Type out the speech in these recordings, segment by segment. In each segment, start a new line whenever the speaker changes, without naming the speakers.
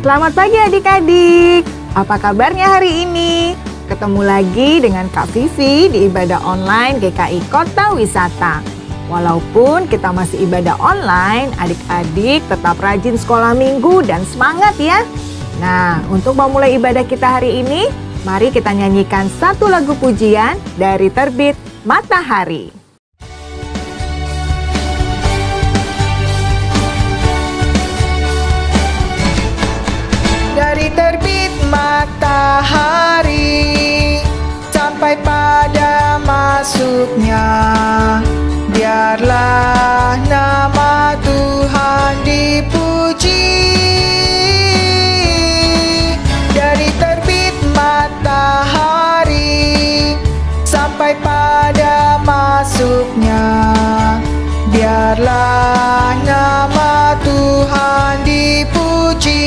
Selamat pagi adik-adik. Apa kabarnya hari ini? Ketemu lagi dengan Kak Vivi di ibadah online GKI Kota Wisata. Walaupun kita masih ibadah online, adik-adik tetap rajin sekolah minggu dan semangat ya. Nah, untuk memulai ibadah kita hari ini, mari kita nyanyikan satu lagu pujian dari Terbit Matahari.
Dari terbit matahari sampai pada masuknya, biarlah nama Tuhan dipuji. Dari terbit matahari sampai pada masuknya, biarlah nama Tuhan dipuji.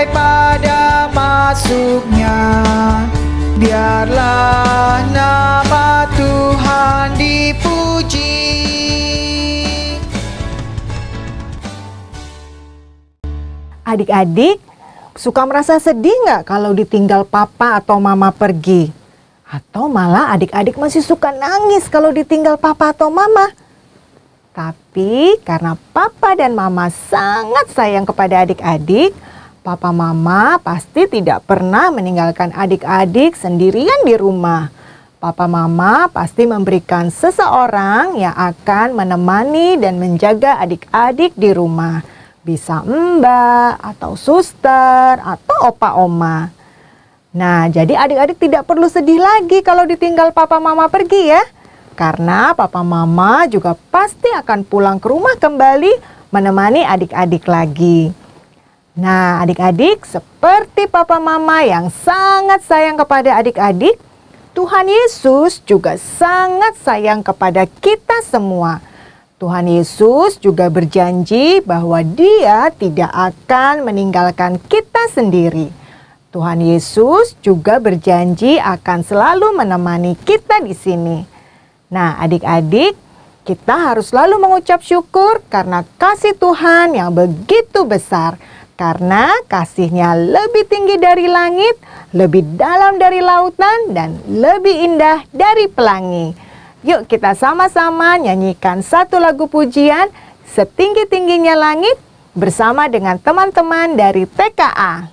Pada masuknya, biarlah nama Tuhan dipuji.
Adik-adik, suka merasa sedih nggak kalau ditinggal papa atau mama pergi? Atau malah adik-adik masih suka nangis kalau ditinggal papa atau mama? Tapi karena papa dan mama sangat sayang kepada adik-adik, papa mama pasti tidak pernah meninggalkan adik-adik sendirian di rumah. Papa mama pasti memberikan seseorang yang akan menemani dan menjaga adik-adik di rumah. Bisa mbak, atau suster, atau opa oma. Nah, jadi adik-adik tidak perlu sedih lagi kalau ditinggal papa mama pergi ya. Karena papa mama juga pasti akan pulang ke rumah kembali menemani adik-adik lagi. Nah, adik-adik, seperti papa mama yang sangat sayang kepada adik-adik, Tuhan Yesus juga sangat sayang kepada kita semua. Tuhan Yesus juga berjanji bahwa Dia tidak akan meninggalkan kita sendiri. Tuhan Yesus juga berjanji akan selalu menemani kita di sini. Nah, adik-adik, kita harus selalu mengucap syukur karena kasih Tuhan yang begitu besar. Karena kasih-Nya lebih tinggi dari langit, lebih dalam dari lautan, dan lebih indah dari pelangi. Yuk kita sama-sama nyanyikan satu lagu pujian Setinggi-tingginya Langit bersama dengan teman-teman dari TKA.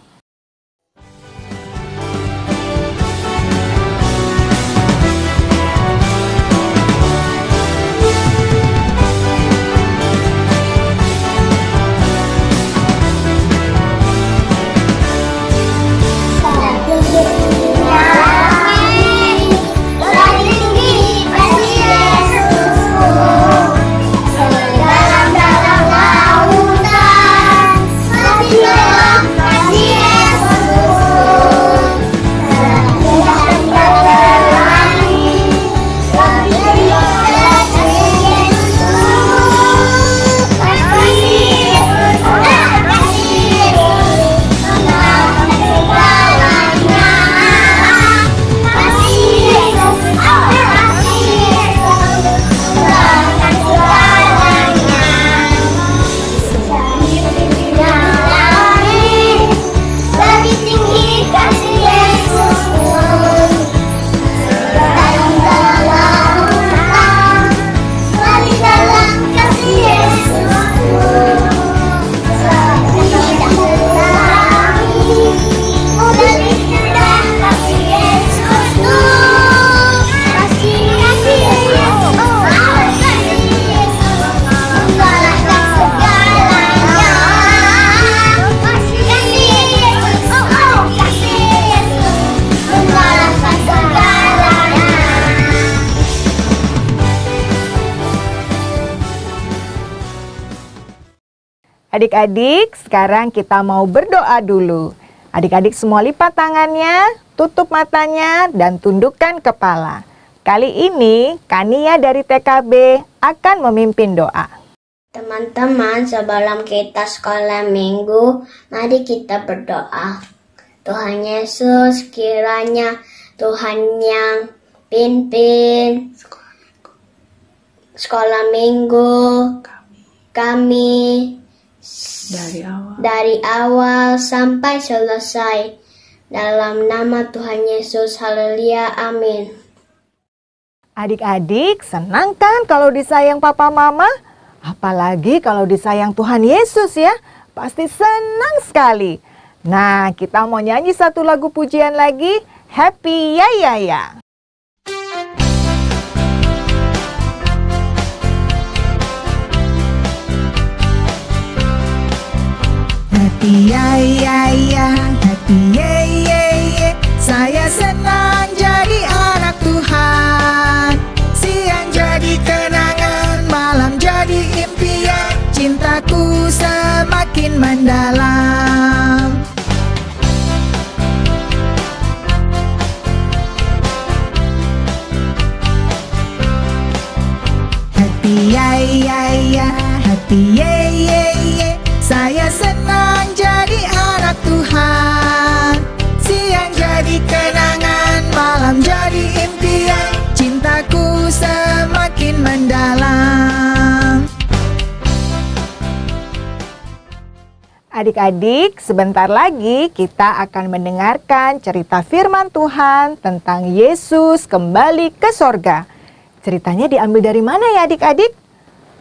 Adik-adik, sekarang kita mau berdoa dulu. Adik-adik semua lipat tangannya, tutup matanya, dan tundukkan kepala. Kali ini Kania dari TKB akan memimpin doa.
Teman-teman, sebelum kita sekolah minggu, mari kita berdoa. Tuhan Yesus, kiranya Tuhan yang pimpin sekolah minggu kami dari awal sampai selesai. Dalam nama Tuhan Yesus, haleluya, amin.
Adik-adik, senang kan kalau disayang papa mama? Apalagi kalau disayang Tuhan Yesus ya, pasti senang sekali. Nah, kita mau nyanyi satu lagu pujian lagi, Happy Ya Ya Ya.
Happy ya ya ya, happy ye ye ye. Saya senang jadi anak Tuhan. Siang jadi kenangan, malam jadi impian. Cintaku semakin mendalam. Happy ya ya ya, happy ye ye ye. Saya senang jadi anak Tuhan. Siang jadi kenangan, malam jadi impian. Cintaku semakin mendalam.
Adik-adik, sebentar lagi kita akan mendengarkan cerita firman Tuhan tentang Yesus kembali ke sorga. Ceritanya diambil dari mana ya adik-adik?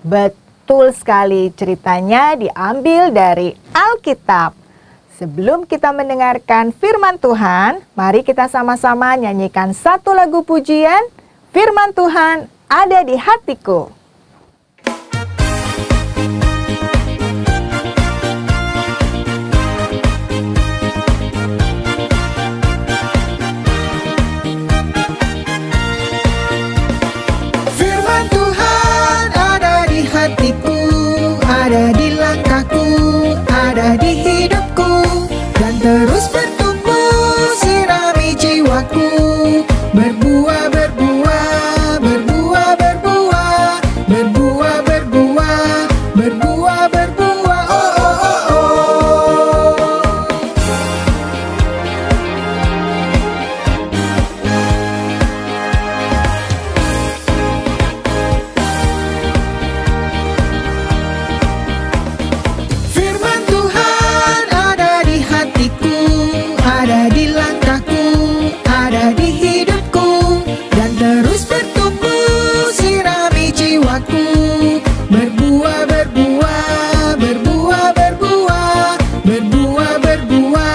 Betul sekali, ceritanya diambil dari Alkitab. Sebelum kita mendengarkan firman Tuhan, mari kita sama-sama nyanyikan satu lagu pujian, Firman Tuhan Ada di Hatiku.
Firman Tuhan ada di hatiku, ada di langkahku, ada di hidupku, dan terus bertumbuh sirami jiwaku. Berbuah, berbuah, berbuah, berbuah, berbuah, berbuah, berbuah, berbuah, oh oh oh oh. Firman Tuhan ada di hatiku, ada di langkahku, ada di hidupku, dan terus bertumbuh sirami jiwaku. Berbuah, berbuah, berbuah, berbuah, berbuah, berbuah,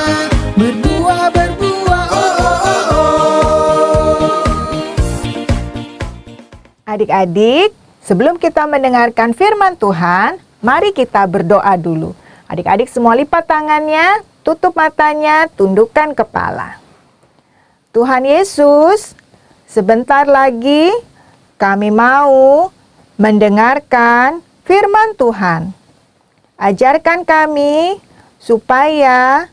berbuah, berbuah, oh oh oh oh.
Adik-adik, sebelum kita mendengarkan firman Tuhan, mari kita berdoa dulu. Adik-adik semua lipat tangannya, tutup matanya, tundukkan kepala. Tuhan Yesus, sebentar lagi kami mau mendengarkan firman Tuhan. Ajarkan kami supaya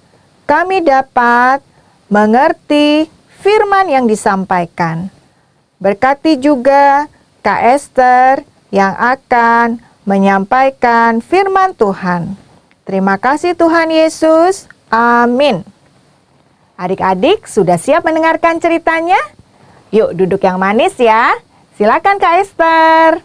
kami dapat mengerti firman yang disampaikan. Berkati juga Kak Esther yang akan menyampaikan firman Tuhan. Terima kasih Tuhan Yesus. Amin. Adik-adik sudah siap mendengarkan ceritanya? Yuk duduk yang manis ya. Silakan Kak Esther.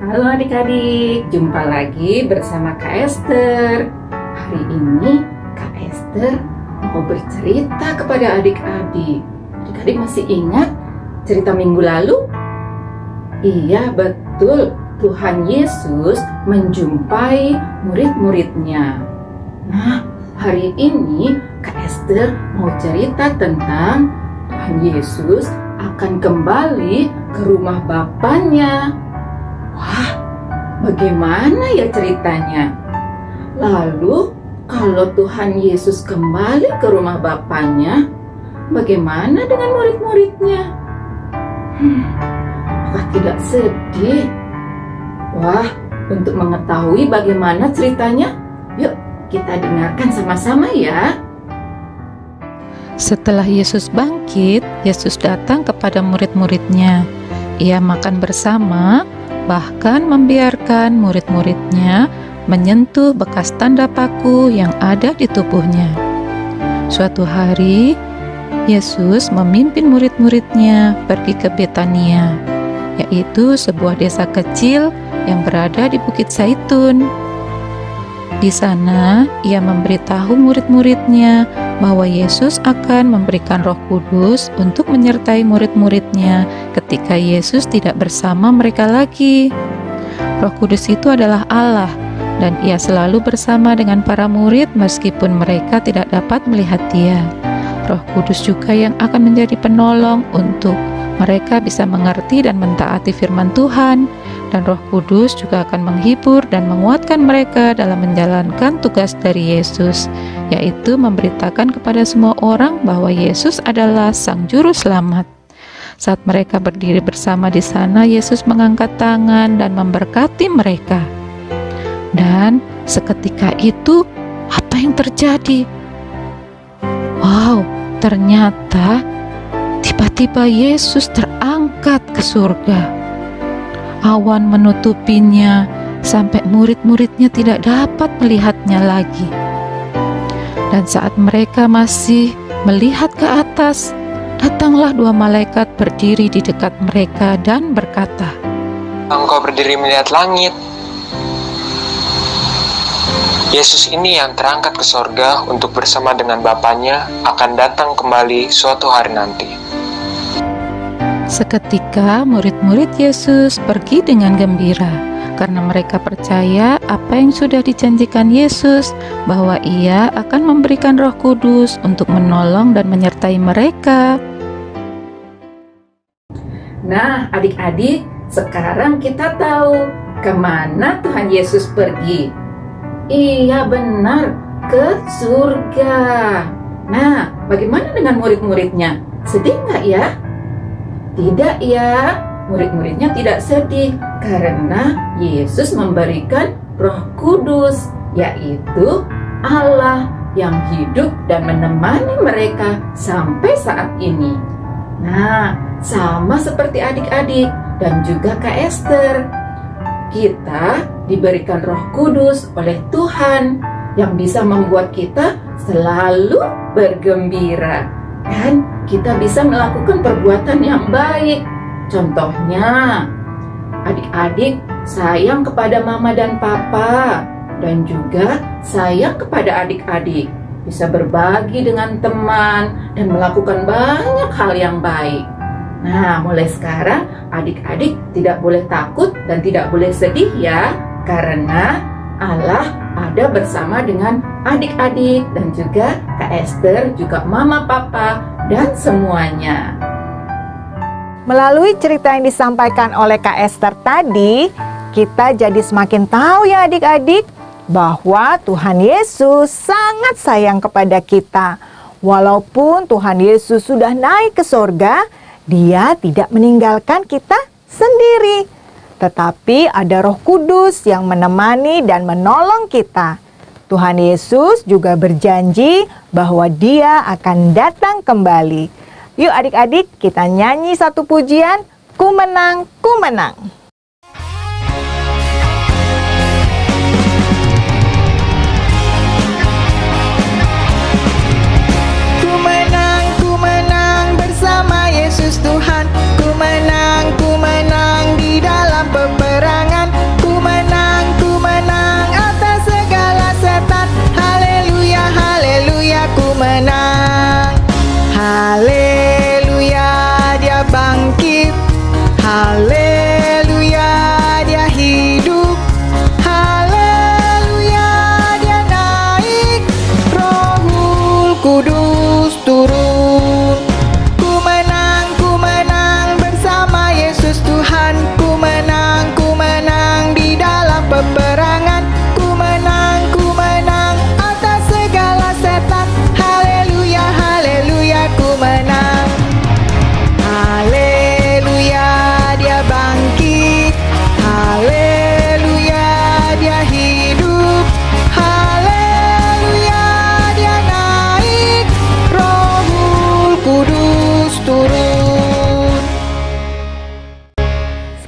Halo adik-adik, jumpa lagi bersama Kak Esther. Hari ini Kak Esther mau bercerita kepada adik-adik. Adik-adik masih ingat cerita minggu lalu? Iya betul, Tuhan Yesus menjumpai murid-muridnya. Nah, hari ini Kak Esther mau cerita tentang Tuhan Yesus akan kembali ke rumah Bapaknya. Wah, bagaimana ya ceritanya? Lalu, kalau Tuhan Yesus kembali ke rumah Bapaknya, bagaimana dengan murid-muridnya? Apakah tidak sedih? Wah, untuk mengetahui bagaimana ceritanya, yuk kita dengarkan sama-sama ya. Setelah Yesus bangkit, Yesus datang kepada murid-muridnya. Ia makan bersama, bahkan membiarkan murid-muridnya menyentuh bekas tanda paku yang ada di tubuhnya. Suatu hari, Yesus memimpin murid-muridnya pergi ke Betania, yaitu sebuah desa kecil yang berada di Bukit Zaitun. Di sana, ia memberitahu murid-muridnya bahwa Yesus akan memberikan Roh Kudus untuk menyertai murid-muridnya ketika Yesus tidak bersama mereka lagi. Roh Kudus itu adalah Allah, dan ia selalu bersama dengan para murid meskipun mereka tidak dapat melihat Dia. Roh Kudus juga yang akan menjadi penolong untuk mereka bisa mengerti dan mentaati firman Tuhan, dan Roh Kudus juga akan menghibur dan menguatkan mereka dalam menjalankan tugas dari Yesus, yaitu memberitakan kepada semua orang bahwa Yesus adalah Sang Juru Selamat. Saat mereka berdiri bersama di sana, Yesus mengangkat tangan dan memberkati mereka. Dan seketika itu, apa yang terjadi? Wow, ternyata tiba-tiba Yesus terangkat ke surga. Awan menutupinya sampai murid-muridnya tidak dapat melihatnya lagi. Dan saat mereka masih melihat ke atas, datanglah dua malaikat berdiri di dekat mereka dan berkata,
"Engkau berdiri melihat langit. Yesus ini yang terangkat ke sorga untuk bersama dengan Bapanya akan datang kembali suatu hari nanti."
Seketika murid-murid Yesus pergi dengan gembira karena mereka percaya apa yang sudah dijanjikan Yesus, bahwa Ia akan memberikan Roh Kudus untuk menolong dan menyertai mereka. Nah, adik-adik, sekarang kita tahu kemana Tuhan Yesus pergi. Iya, benar, ke surga. Nah, bagaimana dengan murid-muridnya? Sedih nggak ya? Tidak ya, murid-muridnya tidak sedih karena Yesus memberikan Roh Kudus, yaitu Allah yang hidup dan menemani mereka sampai saat ini. Nah, sama seperti adik-adik dan juga Kak Esther, kita diberikan Roh Kudus oleh Tuhan yang bisa membuat kita selalu bergembira. Dan kita bisa melakukan perbuatan yang baik. Contohnya, adik-adik sayang kepada mama dan papa, dan juga sayang kepada adik-adik. Bisa berbagi dengan teman dan melakukan banyak hal yang baik. Nah, mulai sekarang adik-adik tidak boleh takut dan tidak boleh sedih ya, karena Allah ada bersama dengan adik-adik dan juga Kak Esther, juga mama, papa, dan semuanya.
Melalui cerita yang disampaikan oleh Kak Esther tadi, kita jadi semakin tahu ya adik-adik, bahwa Tuhan Yesus sangat sayang kepada kita. Walaupun Tuhan Yesus sudah naik ke sorga, Dia tidak meninggalkan kita sendiri. Tetapi ada Roh Kudus yang menemani dan menolong kita. Tuhan Yesus juga berjanji bahwa Dia akan datang kembali. Yuk adik-adik, kita nyanyi satu pujian, Ku menang, ku menang.
Ku menang bersama Yesus Tuhan. Ku menang di dalam peperangan. Ku menang atas segala setan. Haleluya, haleluya, ku menang. Haleluya, Dia bangkit. Haleluya, Dia hidup. Haleluya, Dia naik. Rohul Kudus turun. Ku menang bersama Yesus Tuhan. Ku menang di dalam peperangan. Ku menang atas segala setan. Haleluya, haleluya, ku menang. Haleluya, Dia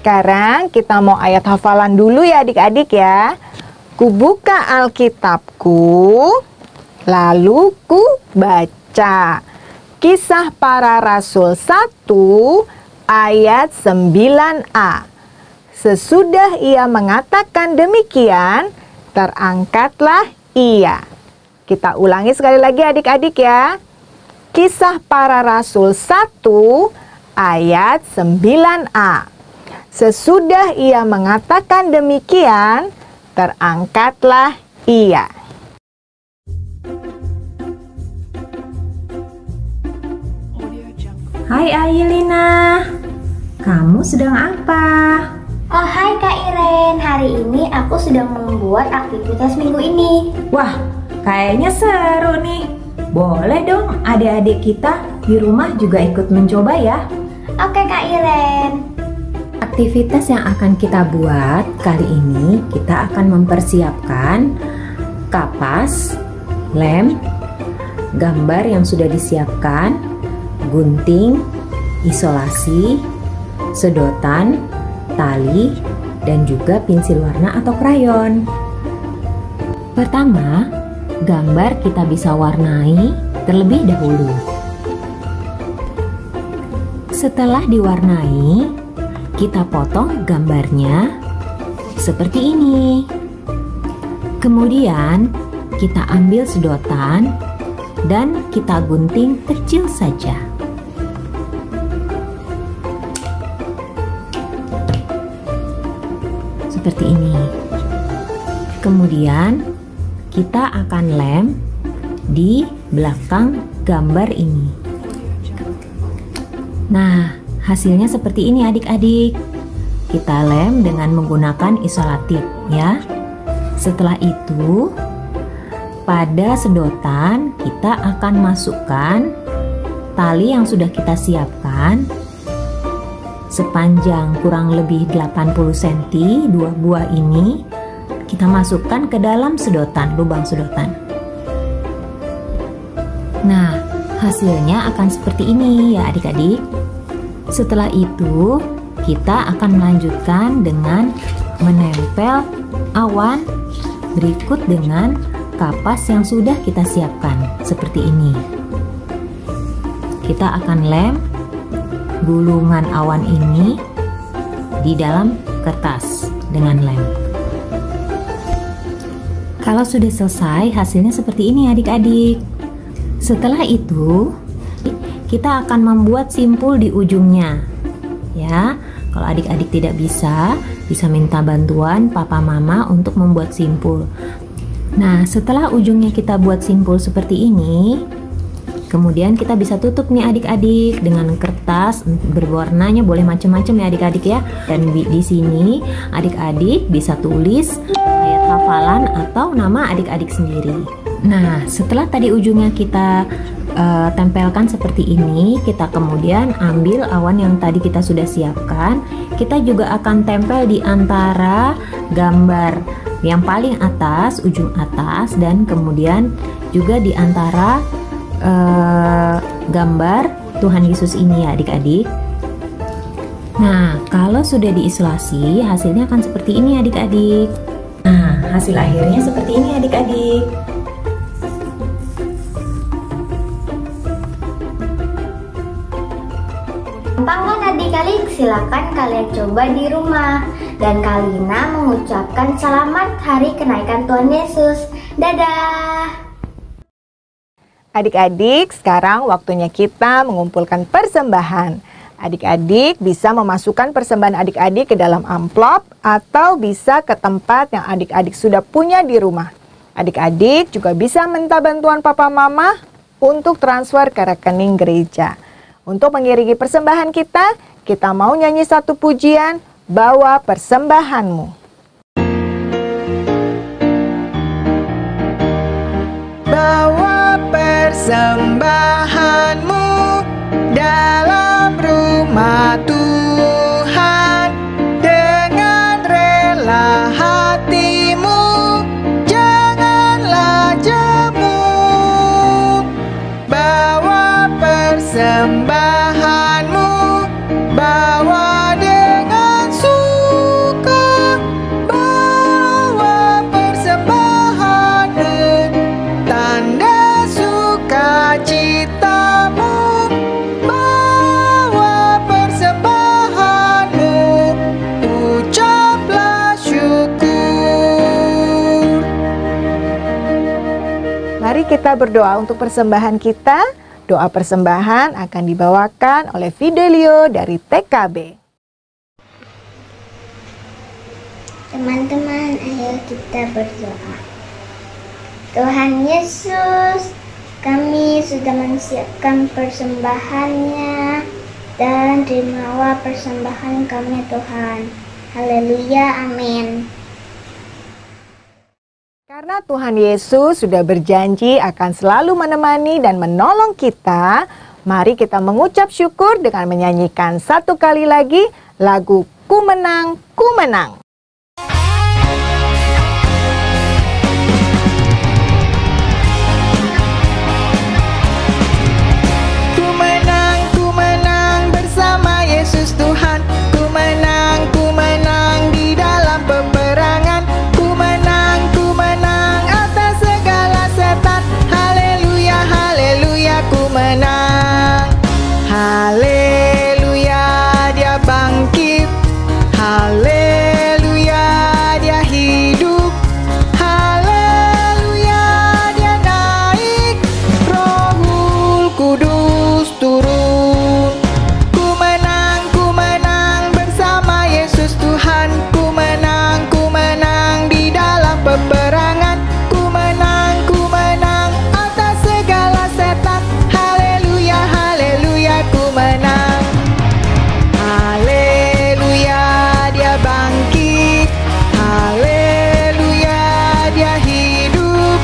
Sekarang kita mau ayat hafalan dulu ya adik-adik ya. Kubuka Alkitabku, lalu ku baca. Kisah Para Rasul 1 ayat 9a. Sesudah ia mengatakan demikian, terangkatlah ia. Kita ulangi sekali lagi adik-adik ya. Kisah Para Rasul 1 ayat 9a. Sesudah ia mengatakan demikian, terangkatlah ia.
Hai Ailina, kamu sedang apa?
Oh hai Kak Iren, hari ini aku sedang membuat aktivitas minggu ini.
Wah, kayaknya seru nih. Boleh dong adik-adik kita di rumah juga ikut mencoba ya.
Oke Kak Iren.
Aktivitas yang akan kita buat kali ini, kita akan mempersiapkan kapas, lem, gambar yang sudah disiapkan, gunting, isolasi, sedotan, tali, dan juga pensil warna atau krayon. Pertama, gambar kita bisa warnai terlebih dahulu. Setelah diwarnai, kita potong gambarnya seperti ini. Kemudian, kita ambil sedotan dan kita gunting kecil saja. Seperti ini. Kemudian kita akan lem di belakang gambar ini. Nah, hasilnya seperti ini adik-adik. Kita lem dengan menggunakan isolatif ya. Setelah itu, pada sedotan kita akan masukkan tali yang sudah kita siapkan sepanjang kurang lebih 80 cm, dua buah ini kita masukkan ke dalam sedotan, lubang sedotan. Nah, hasilnya akan seperti ini ya adik-adik. Setelah itu, kita akan melanjutkan dengan menempel awan berikut dengan kapas yang sudah kita siapkan seperti ini. Kita akan lem gulungan awan ini di dalam kertas dengan lem. Kalau sudah selesai, hasilnya seperti ini adik-adik. Setelah itu, kita akan membuat simpul di ujungnya. Ya, kalau adik-adik tidak bisa minta bantuan papa mama untuk membuat simpul. Nah, setelah ujungnya kita buat simpul seperti ini, kemudian kita bisa tutup nih adik-adik dengan kertas berwarnanya boleh macam-macam ya adik-adik ya. Dan di sini adik-adik bisa tulis ayat hafalan atau nama adik-adik sendiri. Nah, setelah tadi ujungnya kita tempelkan seperti ini, kita kemudian ambil awan yang tadi kita sudah siapkan. Kita juga akan tempel di antara gambar yang paling atas, ujung atas, dan kemudian juga di antara gambar Tuhan Yesus ini ya adik-adik. Nah, kalau sudah diisolasi, hasilnya akan seperti ini adik-adik. Nah, hasil akhirnya seperti ini adik-adik.
Gampang kan adik-adik? Silakan kalian coba di rumah. Dan Kalina mengucapkan selamat hari kenaikan Tuhan Yesus. Dadah!
Adik-adik, sekarang waktunya kita mengumpulkan persembahan. Adik-adik bisa memasukkan persembahan adik-adik ke dalam amplop atau bisa ke tempat yang adik-adik sudah punya di rumah. Adik-adik juga bisa minta bantuan papa mama untuk transfer ke rekening gereja. Untuk mengiringi persembahan kita mau nyanyi satu pujian, Bawa Persembahanmu.
Bawa persembahanmu dalam rumah Tuhan dengan rela hatimu, janganlah jemu. Bawa persembahanmu, bawa dengan sungguh.
Mari kita berdoa untuk persembahan kita. Doa persembahan akan dibawakan oleh Fidelio dari TKB.
Teman-teman, ayo kita berdoa. Tuhan Yesus, kami sudah menyiapkan persembahannya, dan terimalah persembahan kami Tuhan. Haleluya, amin.
Karena Tuhan Yesus sudah berjanji akan selalu menemani dan menolong kita, mari kita mengucap syukur dengan menyanyikan satu kali lagi lagu Ku Menang, Ku Menang.
Ku menang bersama Yesus Tuhan. Ku menang di dalam peperangan. Ku menang atas segala setan. Haleluya, haleluya, ku menang. Haleluya, dia bangkit. Haleluya, dia hidup. Haleluya, dia naik. Rohul Kudus turun. Ku menang bersama Yesus Tuhan. Ku menang di dalam peperangan. Ku menang atas segala setan. Haleluya, haleluya, ku menang. Haleluya, dia bangkit. Haleluya, dia hidup.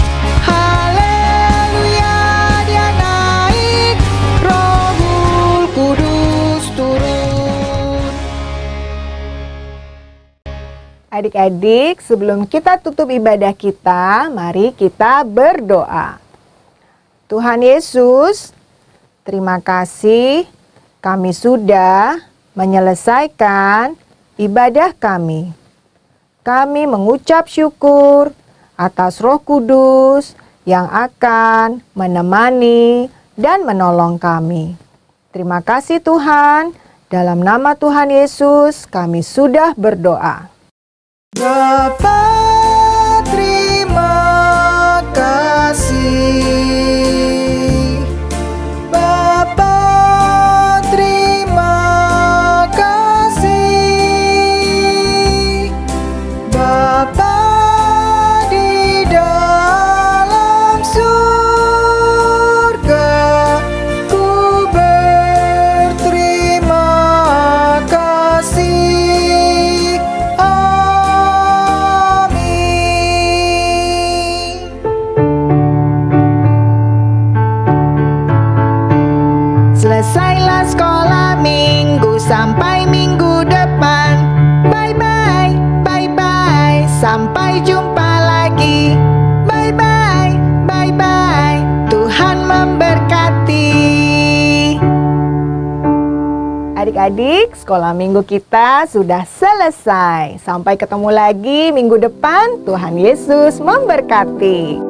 Haleluya, dia naik. Rohul Kudus turun.
Adik-adik, sebelum kita tutup ibadah kita, mari kita berdoa. Tuhan Yesus, terima kasih kami sudah menyelesaikan ibadah kami. Kami mengucap syukur atas Roh Kudus yang akan menemani dan menolong kami. Terima kasih Tuhan, dalam nama Tuhan Yesus kami sudah berdoa.
Bapa, terima kasih. Bapa, terima kasih. Bapa di dalam surga, ku berterima kasih. Selesailah sekolah minggu sampai minggu depan. Bye-bye, bye-bye, sampai jumpa lagi. Bye-bye, bye-bye, Tuhan memberkati.
Adik-adik, sekolah minggu kita sudah selesai. Sampai ketemu lagi minggu depan. Tuhan Yesus memberkati.